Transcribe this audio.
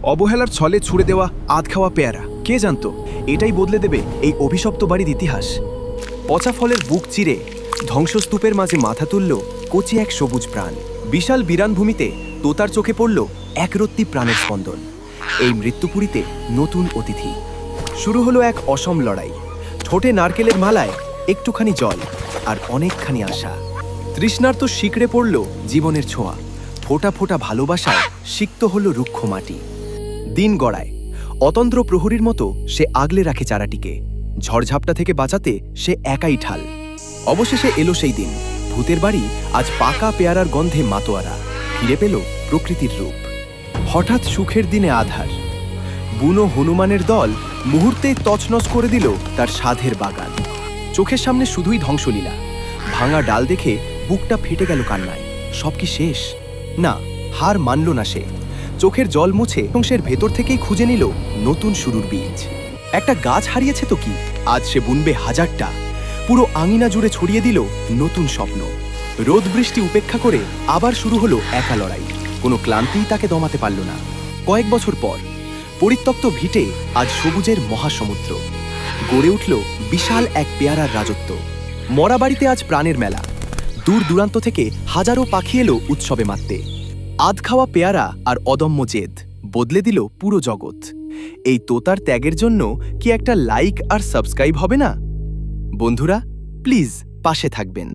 অবহেলার ছলে ছুড়ে দেওয়া আধ খাওয়া পেয়ারা, কে জানতো এটাই বদলে দেবে এই অভিশপ্ত বাড়ির ইতিহাস। পচা ফলের বুক চিরে ধ্বংসস্তূপের মাঝে মাথা তুলল কচি এক সবুজ প্রাণ। বিশাল বিরানভূমিতে তোতার চোখে পড়ল একরত্তি প্রাণের স্পন্দন। এই মৃত্যুপুরীতে নতুন অতিথি। শুরু হলো এক অসম লড়াই। ঠোঁটে নারকেলের মালায় একটুখানি জল আর অনেকখানি আশা। তৃষ্ণার্ত শিকড়ে পড়ল জীবনের ছোঁয়া। ফোঁটা ফোঁটা ভালোবাসায় সিক্ত হলো রুক্ষ মাটি। দিন গড়ায়। অতন্দ্র প্রহরীর মতো সে আগলে রাখে চারাটিকে। ঝড়ঝাপটা থেকে বাঁচাতে সে একাই ঠাল। অবশেষে এলো সেই দিন। ভূতের বাড়ি আজ পাকা পেয়ারার গন্ধে মাতোয়ারা। ফিরে পেল প্রকৃতির রূপ। হঠাৎ সুখের দিনে আধার। বুনো হনুমানের দল মুহূর্তেই তছনছ করে দিল তার সাধের বাগান। চোখের সামনে শুধুই ধ্বংসলীলা। ভাঙা ডাল দেখে বুকটা ফেটে গেল কান্নায়। সব কি শেষ? না, হার মানল না সে। চোখের জল মুছে বংশের ভেতর থেকেই খুঁজে নিল নতুন শুরুর বীজ। একটা গাছ হারিয়েছে তো কি, আজ সে বুনবে হাজারটা। পুরো আঙিনা জুড়ে ছড়িয়ে দিল নতুন স্বপ্ন। রোদ বৃষ্টি উপেক্ষা করে আবার শুরু হলো একা লড়াই। কোনো ক্লান্তিই তাকে দমাতে পারল না। কয়েক বছর পর পরিত্যক্ত ভিটে আজ সবুজের মহাসমুদ্র। গড়ে উঠল বিশাল এক পেয়ারার রাজত্ব। মরা বাড়িতে আজ প্রাণের মেলা। দূর দূরান্ত থেকে হাজারো পাখি এলো উৎসবে মাততে। আধ খাওয়া পেয়ারা আর অদম্য জেদ বদলে দিল পুরো জগৎ। এই তোতার ত্যাগের জন্য কি একটা লাইক আর সাবস্ক্রাইব হবে না? বন্ধুরা, প্লিজ পাশে থাকবেন।